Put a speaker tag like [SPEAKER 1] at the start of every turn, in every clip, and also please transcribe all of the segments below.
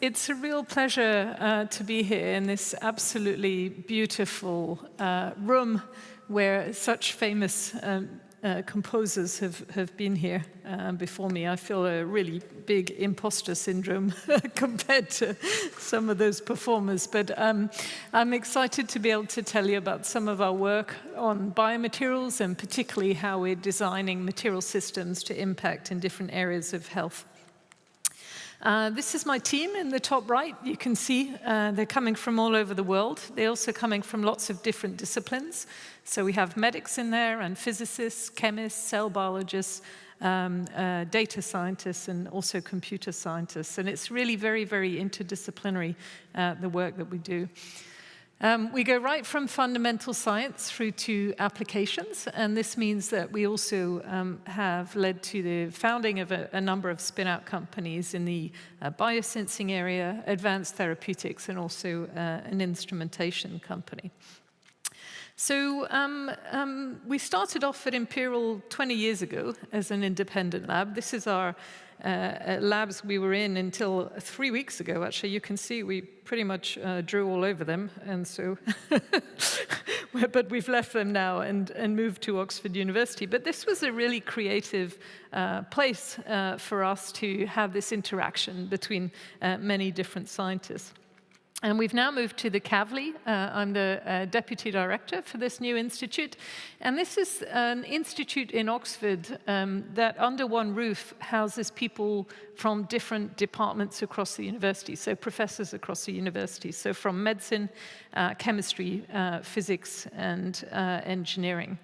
[SPEAKER 1] it's a real pleasure to be here in this absolutely beautiful room where such famous composers have been here before me. I feel a really big imposter syndrome compared to some of those performers, but I'm excited to be able to tell you about some of our work on biomaterials and particularly how we're designing material systems to impact in different areas of health. This is my team in the top right. You can see they're coming from all over the world. They're also coming from lots of different disciplines. So we have medics in there, and physicists, chemists, cell biologists, data scientists, and also computer scientists. And it's really very, very interdisciplinary, the work that we do. We go right from fundamental science through to applications, and this means that we also have led to the founding of a number of spin-out companies in the biosensing area, advanced therapeutics, and also an instrumentation company. So we started off at Imperial 20 years ago as an independent lab. This is our labs we were in until 3 weeks ago. Actually, you can see we pretty much drew all over them, and so but we've left them now and moved to Oxford University. But this was a really creative place for us to have this interaction between many different scientists. And we've now moved to the Kavli. I'm the deputy director for this new institute. And this is an institute in Oxford that under one roof houses people from different departments across the university, so professors across the university, so from medicine, chemistry, physics, and engineering.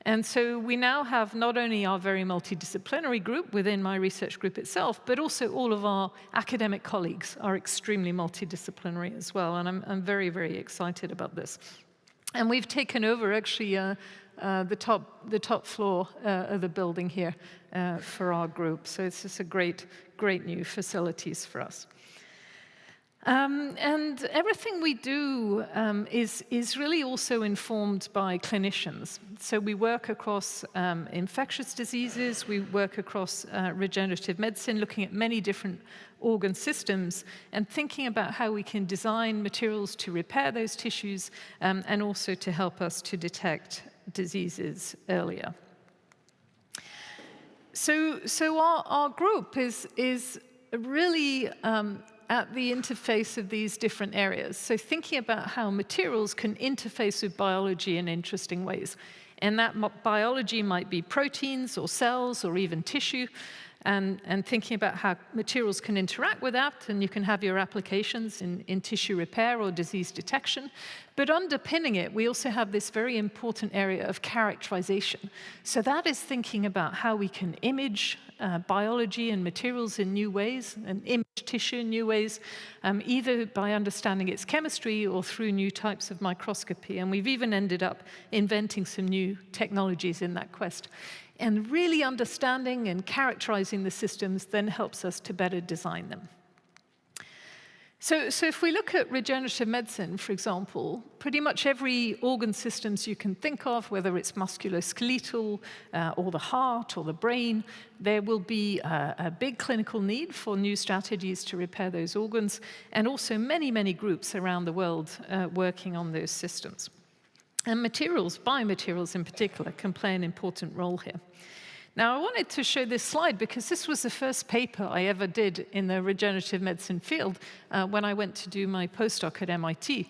[SPEAKER 1] And so we now have not only our very multidisciplinary group within my research group itself, but also all of our academic colleagues are extremely multidisciplinary as well, and I'm very, very excited about this. And we've taken over, actually, the top floor of the building here for our group, so it's just a great new facilities for us. And everything we do is really also informed by clinicians. So we work across infectious diseases, we work across regenerative medicine, looking at many different organ systems and thinking about how we can design materials to repair those tissues and also to help us to detect diseases earlier. So our group is really at the interface of these different areas. So thinking about how materials can interface with biology in interesting ways. And that biology might be proteins or cells or even tissue, and thinking about how materials can interact with that, and you can have your applications in tissue repair or disease detection. But underpinning it, we also have this very important area of characterization. So that is thinking about how we can image biology and materials in new ways, and image tissue in new ways, either by understanding its chemistry or through new types of microscopy. And we've even ended up inventing some new technologies in that quest. And really understanding and characterizing the systems then helps us to better design them. So if we look at regenerative medicine, for example, pretty much every organ systems you can think of, whether it's musculoskeletal or the heart or the brain, there will be a big clinical need for new strategies to repair those organs, and also many, many groups around the world working on those systems. And materials, biomaterials in particular, can play an important role here. Now, I wanted to show this slide because this was the first paper I ever did in the regenerative medicine field when I went to do my postdoc at MIT.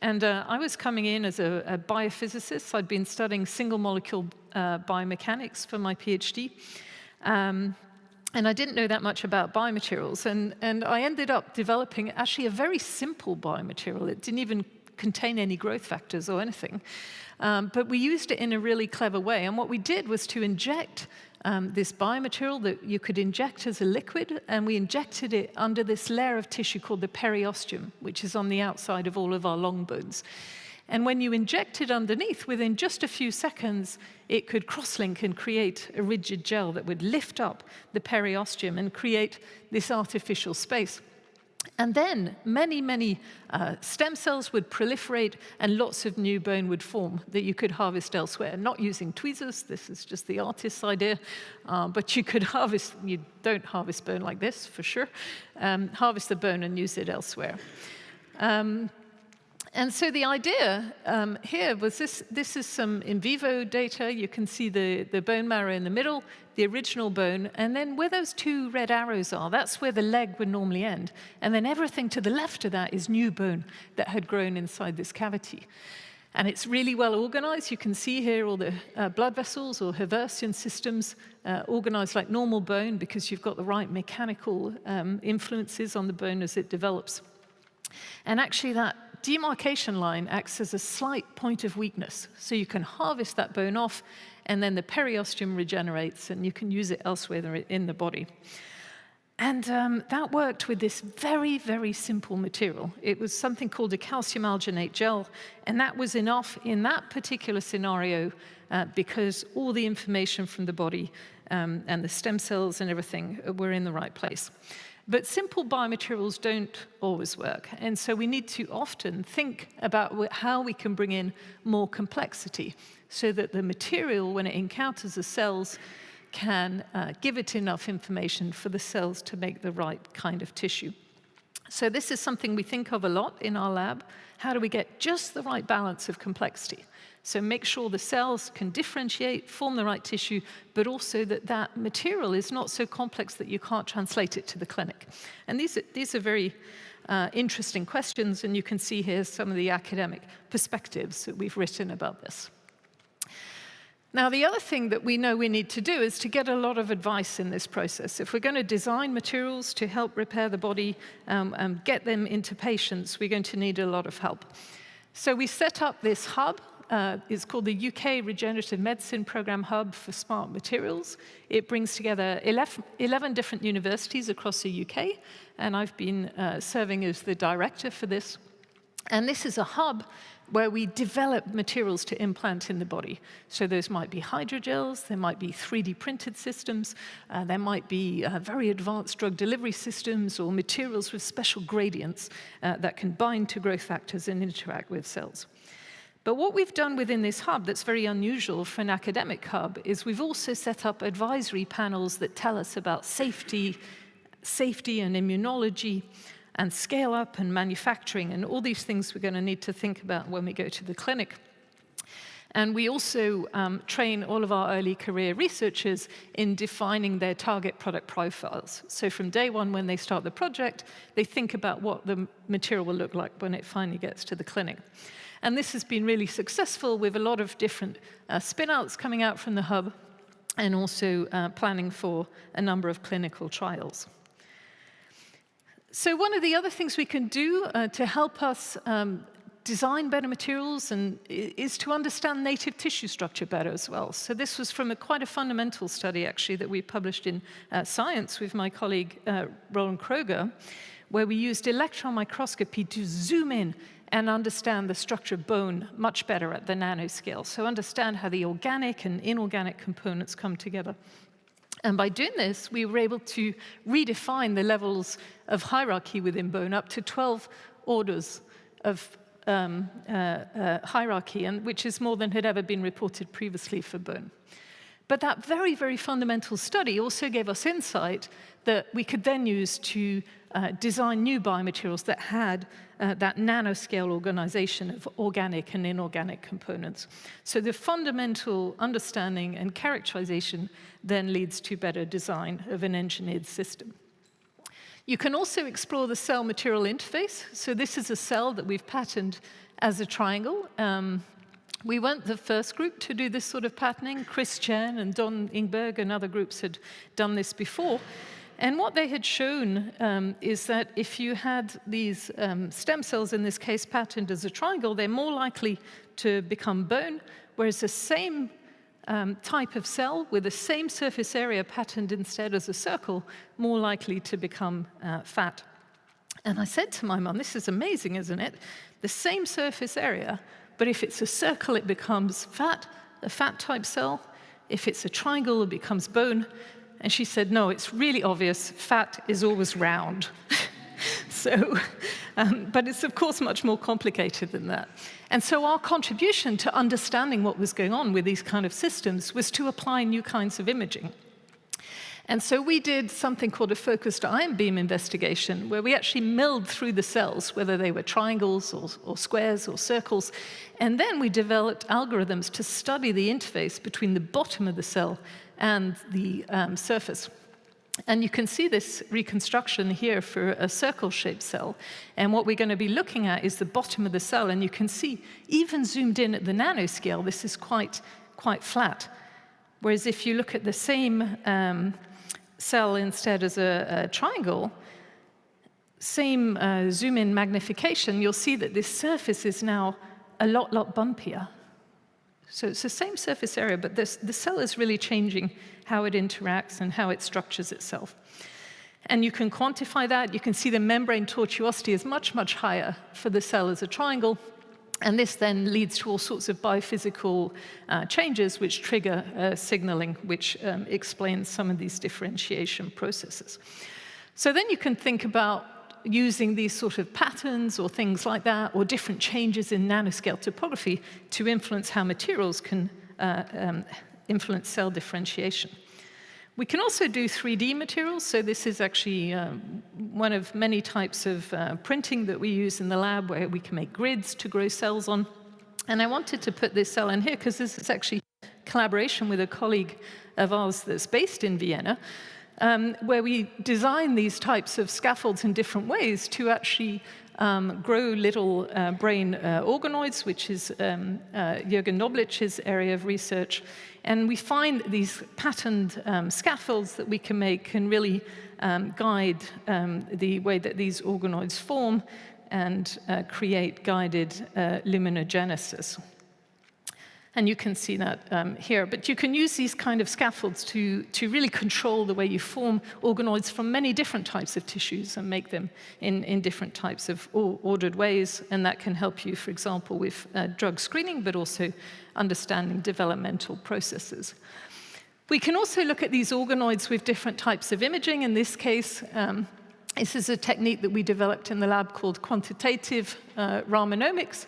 [SPEAKER 1] And I was coming in as a biophysicist. I'd been studying single molecule biomechanics for my PhD. And I didn't know that much about biomaterials. And I ended up developing actually a very simple biomaterial. It didn't even contain any growth factors or anything. But we used it in a really clever way. And what we did was to inject this biomaterial that you could inject as a liquid, and we injected it under this layer of tissue called the periosteum, which is on the outside of all of our long bones. And when you inject it underneath, within just a few seconds, it could cross-link and create a rigid gel that would lift up the periosteum and create this artificial space. And then many stem cells would proliferate and lots of new bone would form that you could harvest elsewhere, not using tweezers. This is just the artist's idea. But you could harvest, you don't harvest bone like this, for sure. Harvest the bone and use it elsewhere. And so the idea here was this is some in vivo data. You can see the bone marrow in the middle, the original bone, and then where those two red arrows are, that's where the leg would normally end. And then everything to the left of that is new bone that had grown inside this cavity. And it's really well organized. You can see here all the blood vessels or Haversian systems organized like normal bone because you've got the right mechanical influences on the bone as it develops. And actually that demarcation line acts as a slight point of weakness. So you can harvest that bone off, and then the periosteum regenerates, and you can use it elsewhere in the body. And that worked with this very simple material. It was something called a calcium alginate gel, and that was enough in that particular scenario because all the information from the body and the stem cells and everything were in the right place. But simple biomaterials don't always work, and so we need to often think about how we can bring in more complexity so that the material, when it encounters the cells, can give it enough information for the cells to make the right kind of tissue. So this is something we think of a lot in our lab. How do we get just the right balance of complexity? So make sure the cells can differentiate, form the right tissue, but also that that material is not so complex that you can't translate it to the clinic. And these are very interesting questions, and you can see here some of the academic perspectives that we've written about this. Now, the other thing that we know we need to do is to get a lot of advice in this process. If we're going to design materials to help repair the body and get them into patients, we're going to need a lot of help. So we set up this hub. It's called the UK Regenerative Medicine Programme Hub for Smart Materials. It brings together 11 different universities across the UK, and I've been serving as the director for this. And this is a hub where we develop materials to implant in the body. So those might be hydrogels, there might be 3D printed systems, there might be very advanced drug delivery systems or materials with special gradients that can bind to growth factors and interact with cells. But what we've done within this hub that's very unusual for an academic hub is we've also set up advisory panels that tell us about safety and immunology, and scale up and manufacturing, and all these things we're going to need to think about when we go to the clinic. And we also train all of our early career researchers in defining their target product profiles. So from day one, when they start the project, they think about what the material will look like when it finally gets to the clinic. And this has been really successful with a lot of different spin-outs coming out from the hub, and also planning for a number of clinical trials. So one of the other things we can do to help us design better materials is to understand native tissue structure better as well. So this was from quite a fundamental study, actually, that we published in Science with my colleague Roland Kroger, where we used electron microscopy to zoom in and understand the structure of bone much better at the nanoscale. So understand how the organic and inorganic components come together. And by doing this, we were able to redefine the levels of hierarchy within bone up to 12 orders of hierarchy, which is more than had ever been reported previously for bone. But that very fundamental study also gave us insight that we could then use to design new biomaterials that had that nanoscale organization of organic and inorganic components. So the fundamental understanding and characterization then leads to better design of an engineered system. You can also explore the cell-material interface. So this is a cell that we've patterned as a triangle. We weren't the first group to do this sort of patterning. Chris Chen and Don Ingberg and other groups had done this before. And what they had shown is that if you had these stem cells, in this case patterned as a triangle, they're more likely to become bone, whereas the same type of cell with the same surface area patterned instead as a circle, more likely to become fat. And I said to my mum, this is amazing, isn't it? The same surface area, but if it's a circle, it becomes fat, a fat-type cell. If it's a triangle, it becomes bone. And she said, no, it's really obvious, fat is always round. So, but it's of course much more complicated than that. And so our contribution to understanding what was going on with these kind of systems was to apply new kinds of imaging. And so we did something called a focused ion beam investigation, where we actually milled through the cells, whether they were triangles or squares or circles, and then we developed algorithms to study the interface between the bottom of the cell and the surface. And you can see this reconstruction here for a circle-shaped cell. And what we're going to be looking at is the bottom of the cell, and you can see, even zoomed in at the nanoscale, this is quite flat. Whereas if you look at the same cell instead as a triangle, same zoom-in magnification, you'll see that this surface is now a lot bumpier. So it's the same surface area, but the cell is really changing how it interacts and how it structures itself. And you can quantify that. You can see the membrane tortuosity is much higher for the cell as a triangle. And this then leads to all sorts of biophysical changes which trigger signaling, which explains some of these differentiation processes. So then you can think about using these sort of patterns or things like that, or different changes in nanoscale topography to influence how materials can influence cell differentiation. We can also do 3D materials, so this is actually one of many types of printing that we use in the lab, where we can make grids to grow cells on. And I wanted to put this cell in here because this is actually collaboration with a colleague of ours that's based in Vienna, where we design these types of scaffolds in different ways to actually grow little brain organoids, which is Jürgen Noblich's area of research. And we find these patterned scaffolds that we can make can really guide the way that these organoids form and create guided luminogenesis. And you can see that here. But you can use these kind of scaffolds to really control the way you form organoids from many different types of tissues and make them in different types of ordered ways. And that can help you, for example, with drug screening, but also understanding developmental processes. We can also look at these organoids with different types of imaging. In this case, this is a technique that we developed in the lab called quantitative Ramonomics.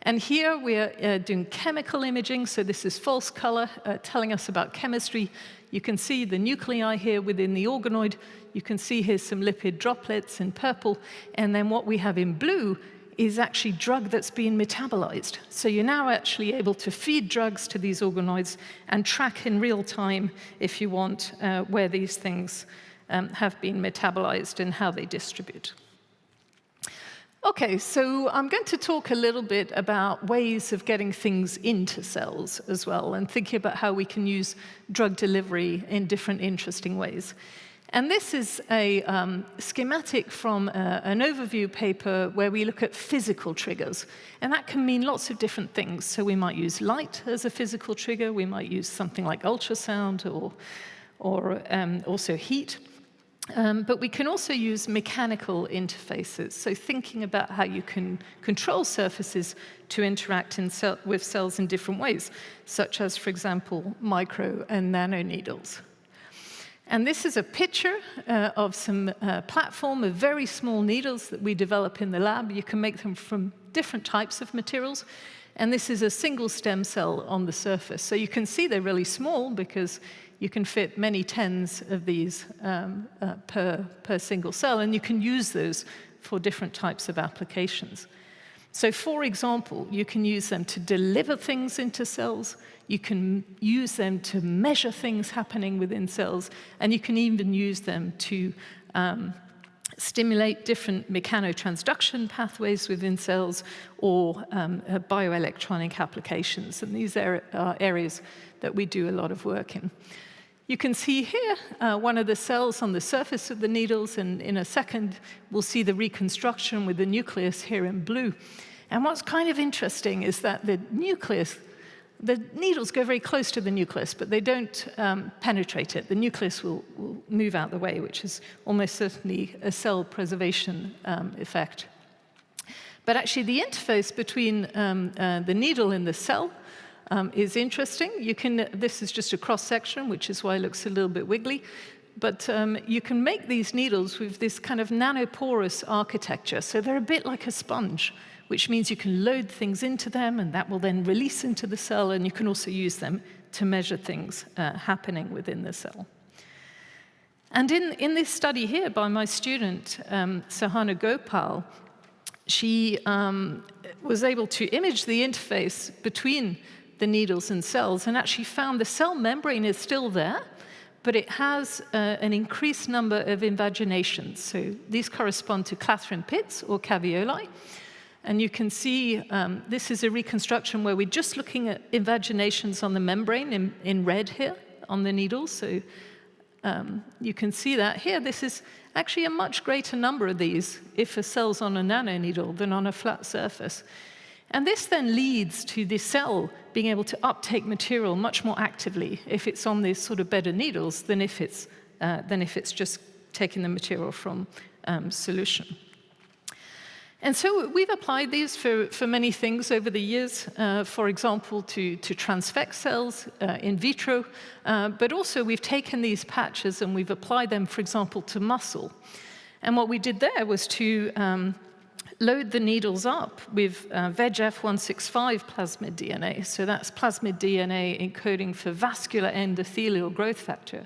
[SPEAKER 1] And here we're doing chemical imaging, so this is false color, telling us about chemistry. You can see the nuclei here within the organoid. You can see here some lipid droplets in purple. And then what we have in blue is actually drug that's being metabolized. So you're now actually able to feed drugs to these organoids and track in real time, if you want, where these things have been metabolized and how they distribute. Okay, so I'm going to talk a little bit about ways of getting things into cells as well, and thinking about how we can use drug delivery in different interesting ways. And this is a schematic from an overview paper where we look at physical triggers. And that can mean lots of different things. So we might use light as a physical trigger. We might use something like ultrasound or also heat. But we can also use mechanical interfaces, so thinking about how you can control surfaces to interact with cells in different ways, such as, for example, micro and nanoneedles. And this is a picture of some platform of very small needles that we develop in the lab. You can make them from different types of materials. And this is a single stem cell on the surface. So you can see they're really small because you can fit many tens of these per single cell, and you can use those for different types of applications. So for example, you can use them to deliver things into cells, you can use them to measure things happening within cells, and you can even use them to stimulate different mechanotransduction pathways within cells or bioelectronic applications. And these are areas that we do a lot of work in. You can see here one of the cells on the surface of the needles, and in a second we'll see the reconstruction with the nucleus here in blue. And what's kind of interesting is that the needles go very close to the nucleus, but they don't penetrate it. The nucleus will move out the way, which is almost certainly a cell preservation effect. But actually the interface between the needle and the cell is interesting. This is just a cross-section, which is why it looks a little bit wiggly. but you can make these needles with this kind of nanoporous architecture. So they're a bit like a sponge, which means you can load things into them, and that will then release into the cell, and you can also use them to measure things happening within the cell. And in this study here by my student, Sahana Gopal, she was able to image the interface between the needles and cells, and actually found the cell membrane is still there, but it has an increased number of invaginations. So these correspond to Catherine pits or caveoli. And you can see this is a reconstruction where we're just looking at invaginations on the membrane in red here on the needles. So you can see that here. This is actually a much greater number of these if a cell's on a nanoneedle than on a flat surface. And this then leads to the cell being able to uptake material much more actively if it's on these sort of bed of needles than if it's just taking the material from solution. And so we've applied these for many things over the years, for example, to transfect cells in vitro, but also we've taken these patches and we've applied them, for example, to muscle. And what we did there was to load the needles up with VEGF165 plasmid DNA. So that's plasmid DNA encoding for vascular endothelial growth factor.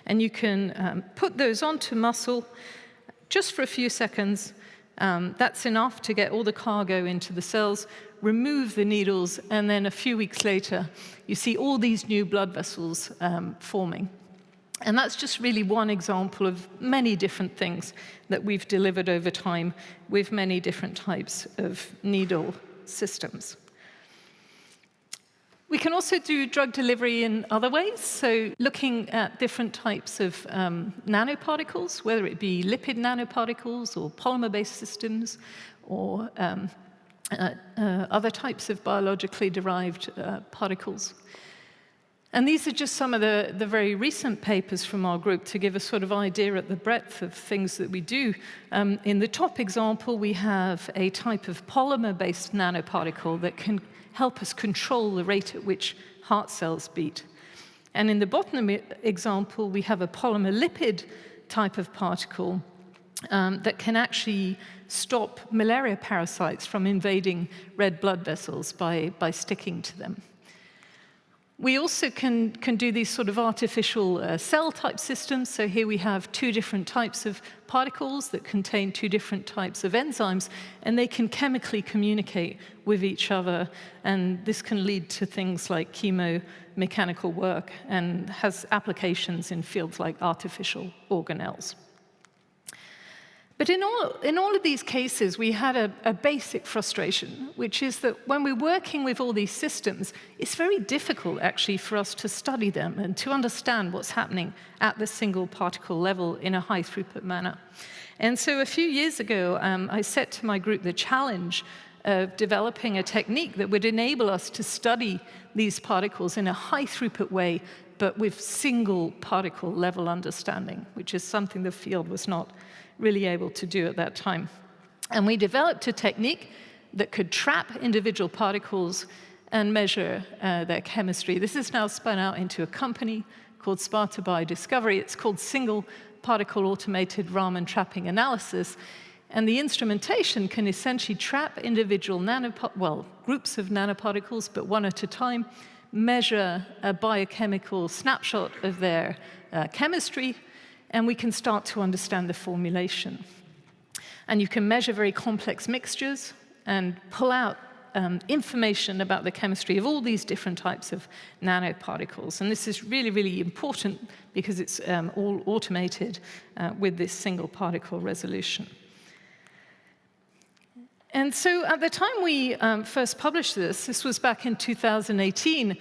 [SPEAKER 1] And you can put those onto muscle just for a few seconds. That's enough to get all the cargo into the cells, remove the needles, and then a few weeks later, you see all these new blood vessels forming. And that's just really one example of many different things that we've delivered over time with many different types of needle systems. We can also do drug delivery in other ways, so looking at different types of nanoparticles, whether it be lipid nanoparticles or polymer-based systems or other types of biologically derived particles. And these are just some of the very recent papers from our group to give a sort of idea at the breadth of things that we do. In the top example, we have a type of polymer-based nanoparticle that can help us control the rate at which heart cells beat. And in the bottom example, we have a polymer lipid type of particle that can actually stop malaria parasites from invading red blood vessels by sticking to them. We also can do these sort of artificial cell-type systems. So here we have two different types of particles that contain two different types of enzymes, and they can chemically communicate with each other. And this can lead to things like chemomechanical work and has applications in fields like artificial organelles. But in all of these cases, we had a basic frustration, which is that when we're working with all these systems, it's very difficult, actually, for us to study them and to understand what's happening at the single particle level in a high-throughput manner. And so a few years ago, I set to my group the challenge of developing a technique that would enable us to study these particles in a high-throughput way, but with single particle level understanding, which is something the field was not really able to do at that time. And we developed a technique that could trap individual particles and measure their chemistry. This is now spun out into a company called Sparta Biodiscovery. It's called Single Particle Automated Raman Trapping Analysis. And the instrumentation can essentially trap individual groups of nanoparticles, but one at a time, measure a biochemical snapshot of their chemistry, and we can start to understand the formulation. And you can measure very complex mixtures and pull out information about the chemistry of all these different types of nanoparticles. And this is really, really important because it's all automated with this single particle resolution. And so at the time we first published this was back in 2018,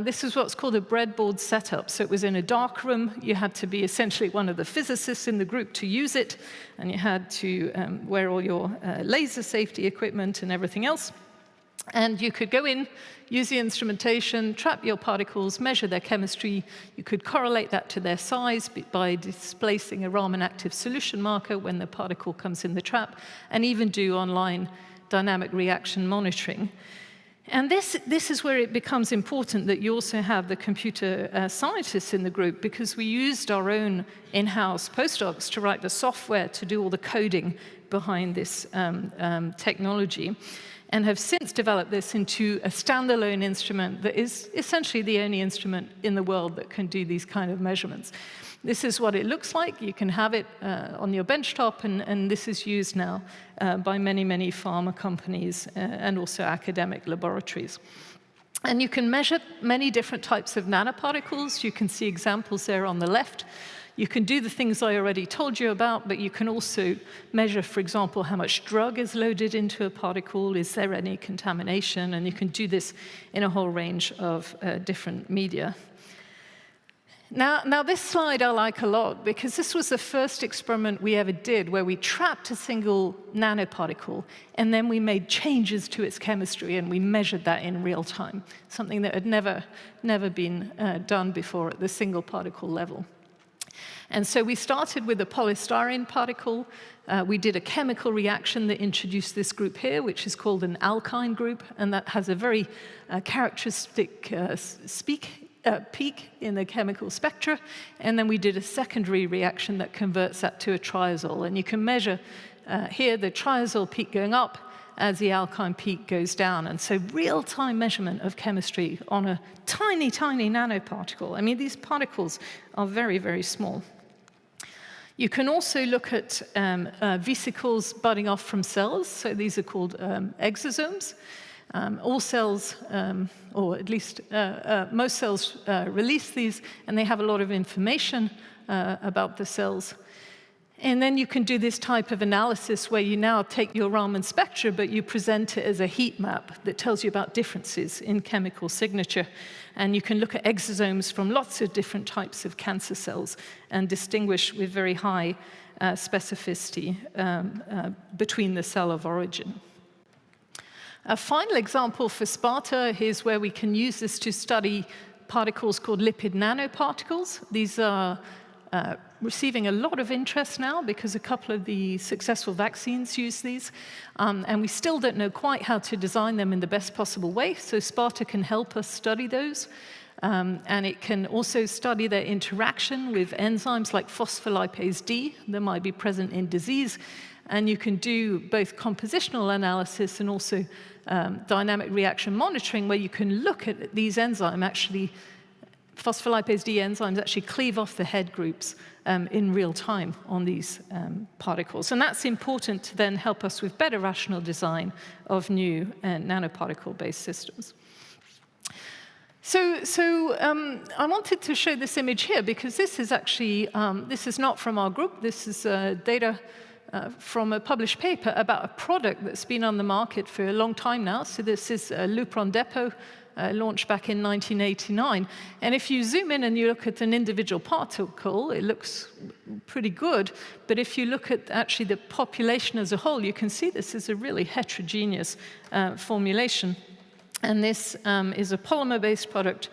[SPEAKER 1] this is what's called a breadboard setup. So it was in a dark room. You had to be essentially one of the physicists in the group to use it, and you had to wear all your laser safety equipment and everything else. And you could go in, use the instrumentation, trap your particles, measure their chemistry. You could correlate that to their size by displacing a Raman active solution marker when the particle comes in the trap, and even do online dynamic reaction monitoring. And this is where it becomes important that you also have the computer scientists in the group, because we used our own in-house postdocs to write the software to do all the coding behind this technology, and have since developed this into a standalone instrument that is essentially the only instrument in the world that can do these kind of measurements. This is what it looks like. You can have it on your benchtop, and this is used now by many, many pharma companies and also academic laboratories. And you can measure many different types of nanoparticles. You can see examples there on the left. You can do the things I already told you about, but you can also measure, for example, how much drug is loaded into a particle, is there any contamination, and you can do this in a whole range of different media. Now, this slide I like a lot, because this was the first experiment we ever did where we trapped a single nanoparticle, and then we made changes to its chemistry, and we measured that in real time, something that had never been done before at the single particle level. And so we started with a polystyrene particle. We did a chemical reaction that introduced this group here, which is called an alkyne group, and that has a very characteristic peak in the chemical spectra. And then we did a secondary reaction that converts that to a triazole. And you can measure here the triazole peak going up as the alkyne peak goes down. And so real-time measurement of chemistry on a tiny, tiny nanoparticle. I mean, these particles are very, very small. You can also look at vesicles budding off from cells. So these are called exosomes. All cells, or at least most cells, release these, and they have a lot of information about the cells. And then you can do this type of analysis where you now take your Raman spectra, but you present it as a heat map that tells you about differences in chemical signature. And you can look at exosomes from lots of different types of cancer cells and distinguish with very high specificity between the cell of origin. A final example for Sparta is where we can use this to study particles called lipid nanoparticles. These are receiving a lot of interest now because a couple of the successful vaccines use these. And we still don't know quite how to design them in the best possible way, so Sparta can help us study those. And it can also study their interaction with enzymes like phospholipase D that might be present in disease. And you can do both compositional analysis and also dynamic reaction monitoring, where you can look at these enzymes actually, phospholipase D enzymes actually cleave off the head groups in real time on these particles. And that's important to then help us with better rational design of new nanoparticle-based systems. So I wanted to show this image here because this is actually, this is not from our group, this is data from a published paper about a product that's been on the market for a long time now. So this is Lupron Depot, launched back in 1989. And if you zoom in and you look at an individual particle, it looks pretty good. But if you look at actually the population as a whole, you can see this is a really heterogeneous formulation. And this is a polymer-based product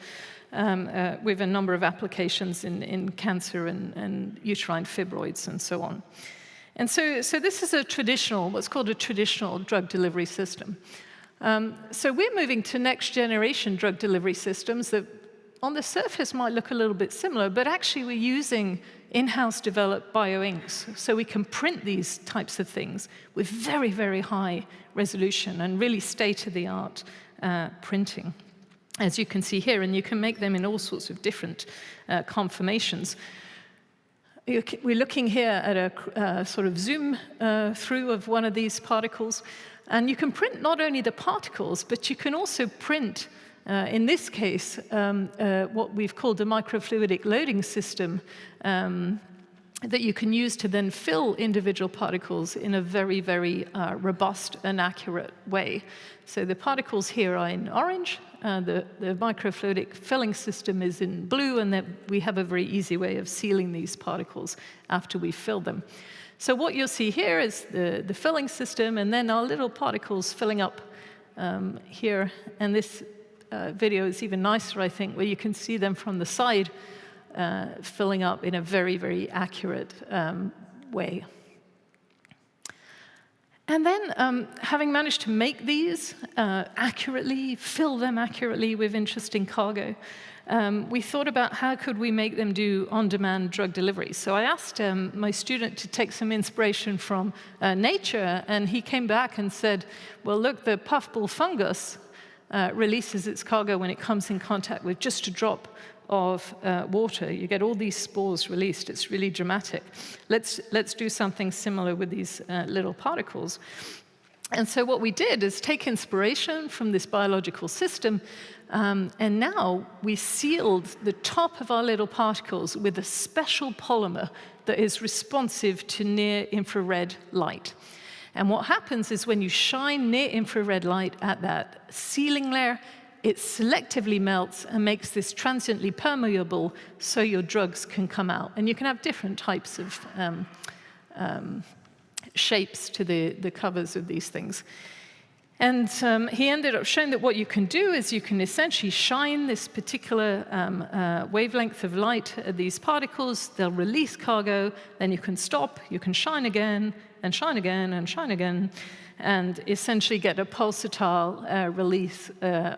[SPEAKER 1] with a number of applications in cancer and uterine fibroids and so on. And so this is a traditional, what's called a traditional drug delivery system. So we're moving to next generation drug delivery systems that on the surface might look a little bit similar, but actually we're using in-house developed bioinks. So we can print these types of things with very, very high resolution and really state-of-the-art printing, as you can see here. And you can make them in all sorts of different conformations. We're looking here at a sort of zoom through of one of these particles. And you can print not only the particles, but you can also print, in this case, what we've called a microfluidic loading system that you can use to then fill individual particles in a very, very robust and accurate way. So the particles here are in orange. The microfluidic filling system is in blue, and then we have a very easy way of sealing these particles after we fill them. So what you'll see here is the filling system, and then our little particles filling up here. And this video is even nicer, I think, where you can see them from the side filling up in a very, very accurate way. And then, having managed to make these accurately, fill them accurately with interesting cargo, we thought about how could we make them do on-demand drug delivery. So I asked my student to take some inspiration from nature, and he came back and said, well, look, the puffball fungus releases its cargo when it comes in contact with just a drop of water. You get all these spores released. It's really dramatic. Let's do something similar with these little particles. And so what we did is take inspiration from this biological system, and now we sealed the top of our little particles with a special polymer that is responsive to near-infrared light. And what happens is when you shine near-infrared light at that sealing layer, it selectively melts and makes this transiently permeable so your drugs can come out. And you can have different types of shapes to the covers of these things. And he ended up showing that what you can do is you can essentially shine this particular wavelength of light at these particles. They'll release cargo, then you can stop, you can shine again, and shine again, and shine again, and essentially get a pulsatile release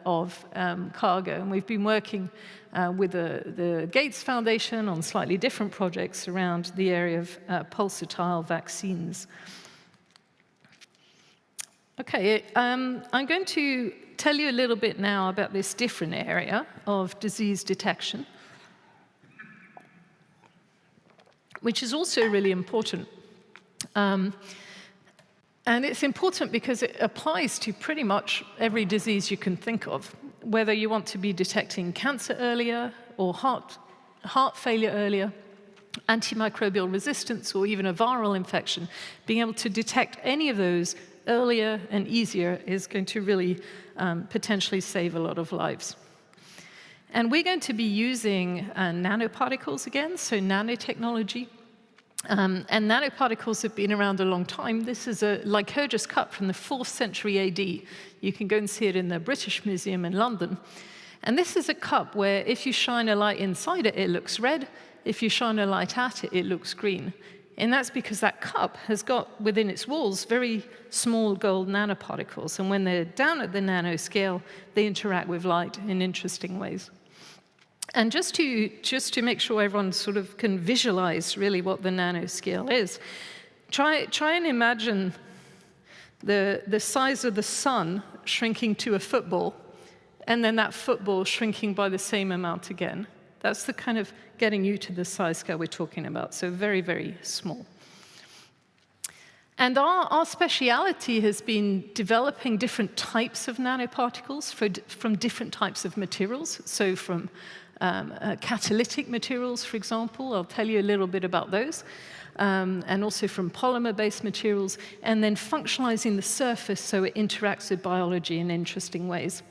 [SPEAKER 1] of cargo. And we've been working with the Gates Foundation on slightly different projects around the area of pulsatile vaccines. Okay, I'm going to tell you a little bit now about this different area of disease detection, which is also really important. And it's important because it applies to pretty much every disease you can think of, whether you want to be detecting cancer earlier or heart failure earlier, antimicrobial resistance, or even a viral infection. Being able to detect any of those earlier and easier is going to really potentially save a lot of lives. And we're going to be using nanoparticles again, so nanotechnology. And nanoparticles have been around a long time. This is a Lycurgus cup from the 4th century AD. You can go and see it in the British Museum in London. And this is a cup where if you shine a light inside it, it looks red. If you shine a light at it, it looks green. And that's because that cup has got within its walls very small gold nanoparticles. And when they're down at the nanoscale, they interact with light in interesting ways. And just to make sure everyone sort of can visualize really what the nanoscale is, try and imagine the size of the sun shrinking to a football, and then that football shrinking by the same amount again. That's the kind of getting you to the size scale we're talking about, so very, very small. And our speciality has been developing different types of nanoparticles from different types of materials, so from catalytic materials, for example. I'll tell you a little bit about those. And also from polymer-based materials, and then functionalizing the surface so it interacts with biology in interesting ways.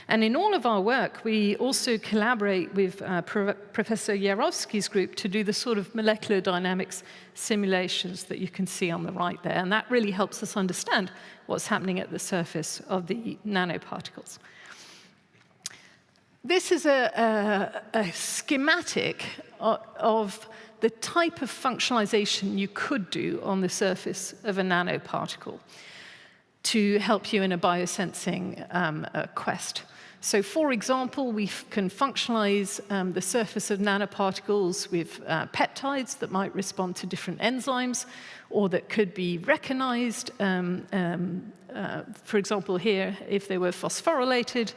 [SPEAKER 1] And in all of our work, we also collaborate with Professor Jarowski's group to do the sort of molecular dynamics simulations that you can see on the right there. And that really helps us understand what's happening at the surface of the nanoparticles. This is a schematic of the type of functionalization you could do on the surface of a nanoparticle to help you in a biosensing quest. So, for example, we can functionalize the surface of nanoparticles with peptides that might respond to different enzymes, or that could be recognized. For example, here, if they were phosphorylated,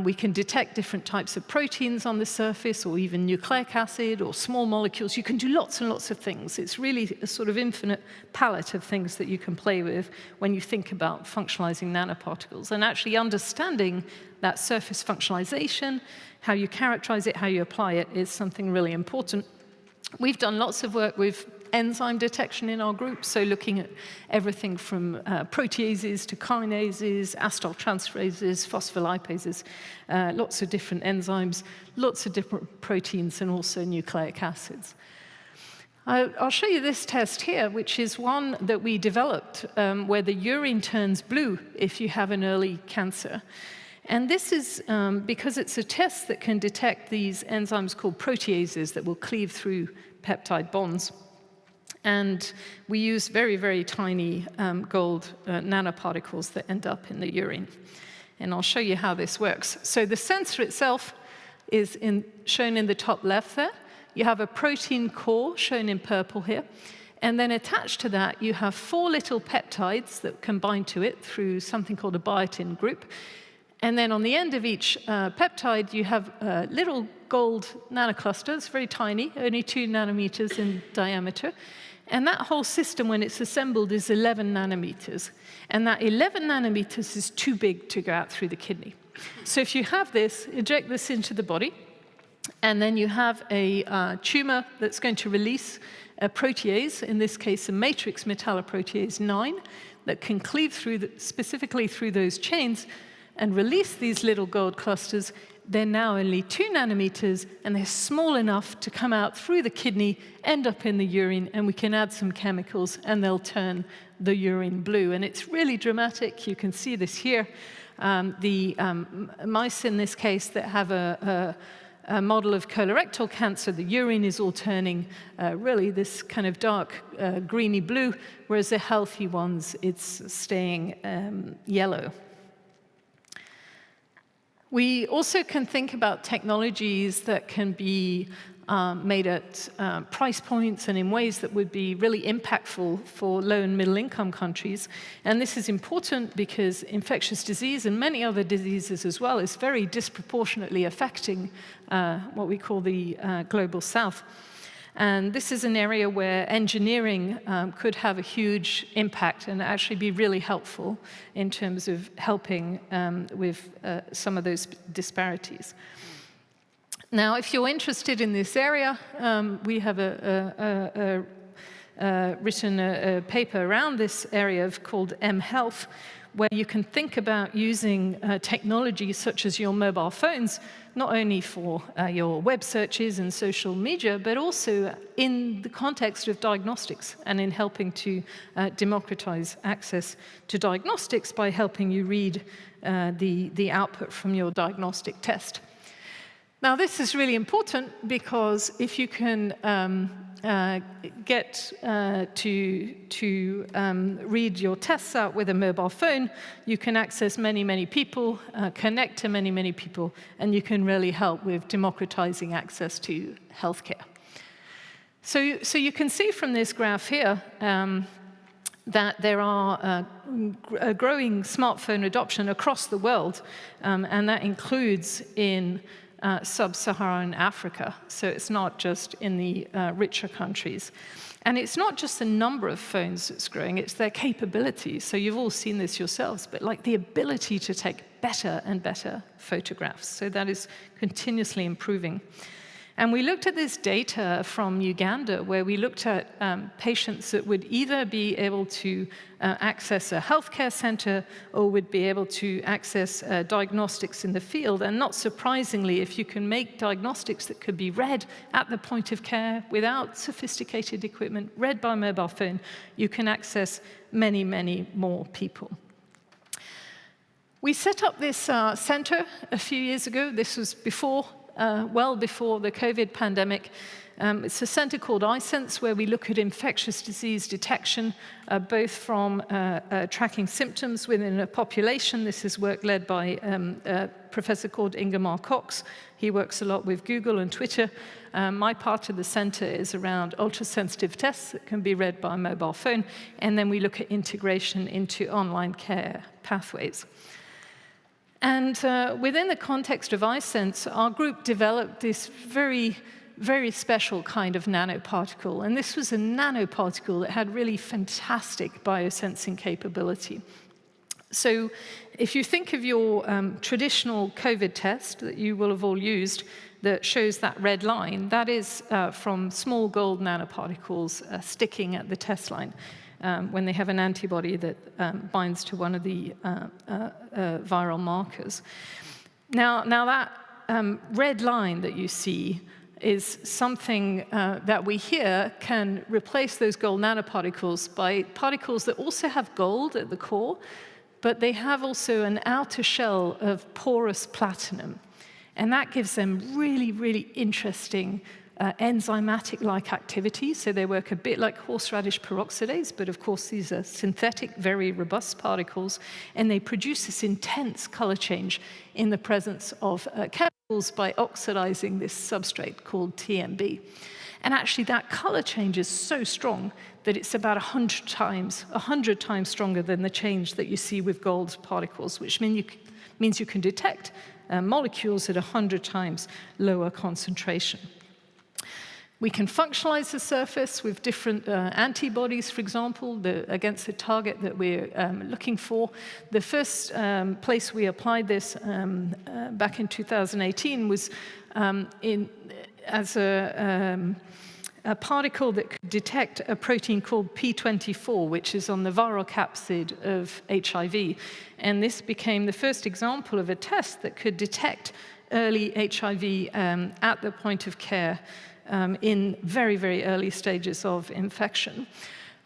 [SPEAKER 1] we can detect different types of proteins on the surface, or even nucleic acid, or small molecules. You can do lots and lots of things. It's really a sort of infinite palette of things that you can play with when you think about functionalizing nanoparticles. And actually understanding that surface functionalization, how you characterize it, how you apply it, is something really important. We've done lots of work with enzyme detection in our group, so looking at everything from proteases to kinases, acetyltransferases, phospholipases, lots of different enzymes, lots of different proteins, and also nucleic acids. I'll show you this test here, which is one that we developed where the urine turns blue if you have an early cancer. And this is because it's a test that can detect these enzymes called proteases that will cleave through peptide bonds. And we use very, very tiny gold nanoparticles that end up in the urine. And I'll show you how this works. So the sensor itself is shown in the top left there. You have a protein core shown in purple here. And then attached to that, you have 4 little peptides that can bind to it through something called a biotin group. And then on the end of each peptide, you have little gold nanoclusters, very tiny, only 2 nanometers in diameter. And that whole system, when it's assembled, is 11 nanometers. And that 11 nanometers is too big to go out through the kidney. So if you have this, eject this into the body, and then you have a tumor that's going to release a protease, in this case a matrix metalloprotease 9, that can cleave through specifically through those chains and release these little gold clusters. They're now only 2 nanometers, and they're small enough to come out through the kidney, end up in the urine, and we can add some chemicals, and they'll turn the urine blue. And it's really dramatic. You can see this here. The mice, in this case, that have a model of colorectal cancer, the urine is all turning really this kind of dark greeny blue, whereas the healthy ones, it's staying yellow. We also can think about technologies that can be made at price points and in ways that would be really impactful for low and middle income countries. And this is important because infectious disease and many other diseases as well is very disproportionately affecting what we call the global south. And this is an area where engineering could have a huge impact and actually be really helpful in terms of helping with some of those disparities. Now, if you're interested in this area, we have written a paper around this area called mHealth, where you can think about using technology such as your mobile phones, not only for your web searches and social media, but also in the context of diagnostics and in helping to democratize access to diagnostics by helping you read the output from your diagnostic test. Now, this is really important because if you can get to read your tests out with a mobile phone, you can access many, many people, connect to many, many people, and you can really help with democratizing access to healthcare. So you can see from this graph here that there are a growing smartphone adoption across the world, and that includes in sub-Saharan Africa, so it's not just in the richer countries. And it's not just the number of phones that's growing, it's their capability. So you've all seen this yourselves, but like the ability to take better and better photographs. So that is continuously improving. And we looked at this data from Uganda, where we looked at patients that would either be able to access a healthcare center or would be able to access diagnostics in the field. And not surprisingly, if you can make diagnostics that could be read at the point of care without sophisticated equipment, read by mobile phone, you can access many, many more people. We set up this center a few years ago. This was well before the COVID pandemic. It's a center called iSense, where we look at infectious disease detection, both from tracking symptoms within a population. This is work led by a professor called Ingemar Cox. He works a lot with Google and Twitter. My part of the center is around ultrasensitive tests that can be read by a mobile phone, and then we look at integration into online care pathways. And within the context of iSense, our group developed this very, very special kind of nanoparticle. And this was a nanoparticle that had really fantastic biosensing capability. So if you think of your traditional COVID test that you will have all used that shows that red line, that is from small gold nanoparticles sticking at the test line. When they have an antibody that binds to one of the viral markers. Now that red line that you see is something that we hear can replace those gold nanoparticles by particles that also have gold at the core, but they have also an outer shell of porous platinum. And that gives them really, really interesting enzymatic-like activity, so they work a bit like horseradish peroxidase, but of course these are synthetic, very robust particles, and they produce this intense color change in the presence of chemicals by oxidizing this substrate called TMB. And actually that color change is so strong that it's about 100 times stronger than the change that you see with gold particles, which means you can detect molecules at 100 times lower concentration. We can functionalize the surface with different antibodies, for example, against the target that we're looking for. The first place we applied this back in 2018 was as a particle that could detect a protein called P24, which is on the viral capsid of HIV. And this became the first example of a test that could detect early HIV at the point of care in very, very early stages of infection.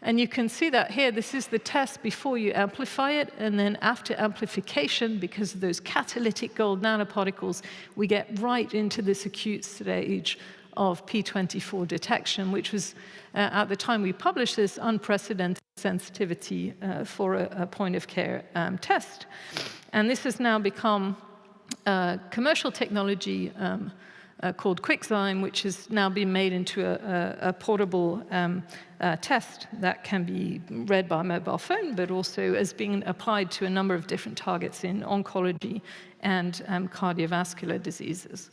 [SPEAKER 1] And you can see that here. This is the test before you amplify it, and then after amplification, because of those catalytic gold nanoparticles, we get right into this acute stage of P24 detection, which was, at the time we published this, unprecedented sensitivity for a point-of-care test. And this has now become a commercial technology called QuickZyme, which has now been made into a portable test that can be read by a mobile phone, but also is being applied to a number of different targets in oncology and cardiovascular diseases.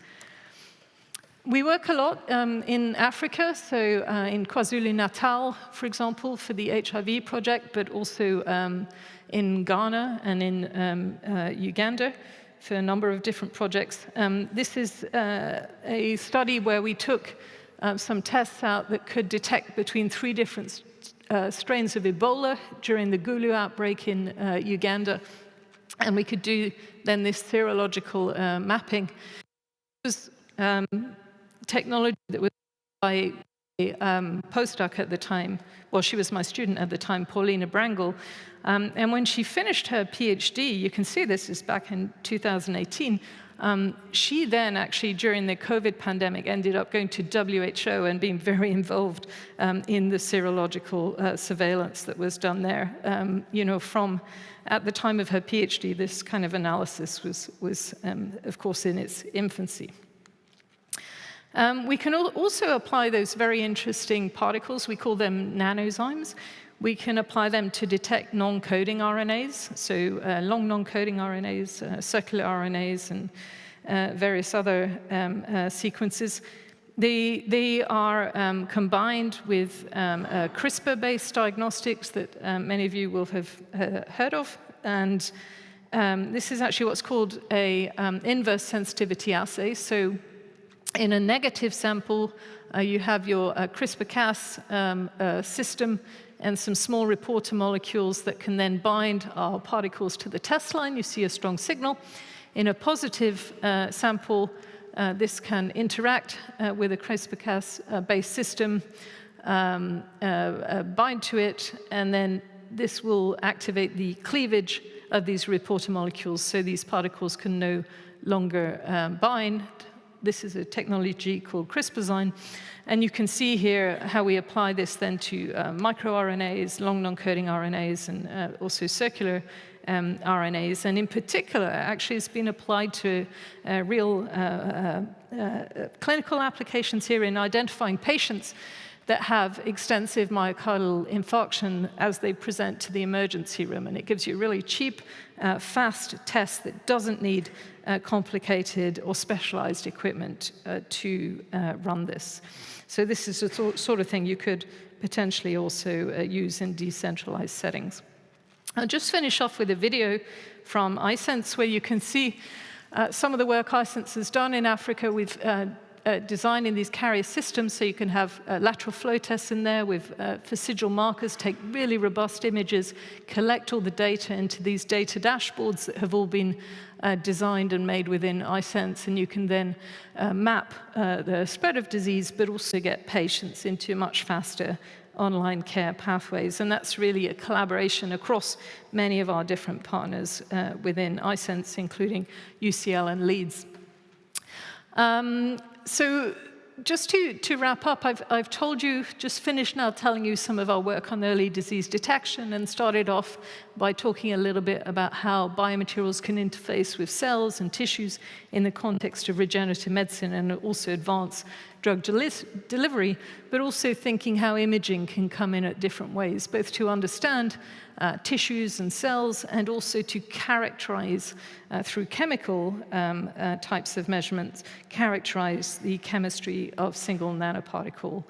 [SPEAKER 1] We work a lot in Africa, so in KwaZulu-Natal, for example, for the HIV project, but also in Ghana and in Uganda for a number of different projects. This is a study where we took some tests out that could detect between 3 different strains of Ebola during the Gulu outbreak in Uganda, and we could do then this serological mapping. It was technology that was by a postdoc at the time. Well, she was my student at the time, Paulina Brangle. And when she finished her PhD, you can see this is back in 2018, she then actually, during the COVID pandemic, ended up going to WHO and being very involved in the serological surveillance that was done there. You know, from at the time of her PhD, this kind of analysis was of course, in its infancy. We can also apply those very interesting particles. We call them nanozymes. We can apply them to detect non-coding RNAs, so long non-coding RNAs, circular RNAs, and various other sequences. They are combined with Crispr-based diagnostics that many of you will have heard of. And this is actually what's called a inverse sensitivity assay. So in a negative sample, you have your CRISPR-Cas system and some small reporter molecules that can then bind our particles to the test line. You see a strong signal. In a positive sample, this can interact with a CRISPR-Cas-based system, bind to it, and then this will activate the cleavage of these reporter molecules, so these particles can no longer bind. This is a technology called CRISPR-Zyme. And you can see here how we apply this then to microRNAs, long non-coding RNAs, and also circular RNAs. And in particular, actually, it's been applied to real clinical applications here in identifying patients that have extensive myocardial infarction as they present to the emergency room. And it gives you a really cheap, fast test that doesn't need complicated or specialized equipment to run this. So this is the sort of thing you could potentially also use in decentralized settings. I'll just finish off with a video from iSense where you can see some of the work iSense has done in Africa with designing these carrier systems, so you can have lateral flow tests in there with facial markers, take really robust images, collect all the data into these data dashboards that have all been designed and made within iSense, and you can then map the spread of disease, but also get patients into much faster online care pathways. And that's really a collaboration across many of our different partners within iSense, including UCL and Leeds. So just to wrap up, I've told you, just finished now telling you some of our work on early disease detection, and started off by talking a little bit about how biomaterials can interface with cells and tissues in the context of regenerative medicine and also advance drug delivery, but also thinking how imaging can come in at different ways, both to understand tissues and cells, and also to characterize, through chemical types of measurements, characterize the chemistry of single nanoparticle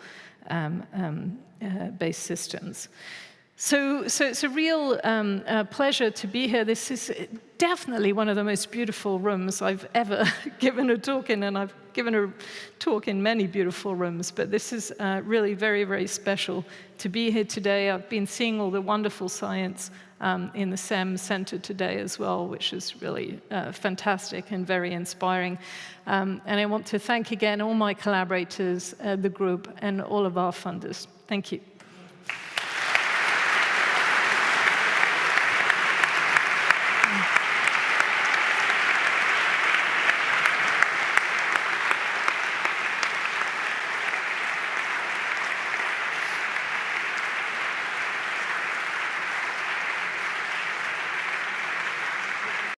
[SPEAKER 1] based systems. So it's a real pleasure to be here. This is definitely one of the most beautiful rooms I've ever given a talk in, and I've given a talk in many beautiful rooms, but this is really very, very special to be here today. I've been seeing all the wonderful science in the CeMM Center today as well, which is really fantastic and very inspiring. And I want to thank again all my collaborators, the group, and all of our funders. Thank you.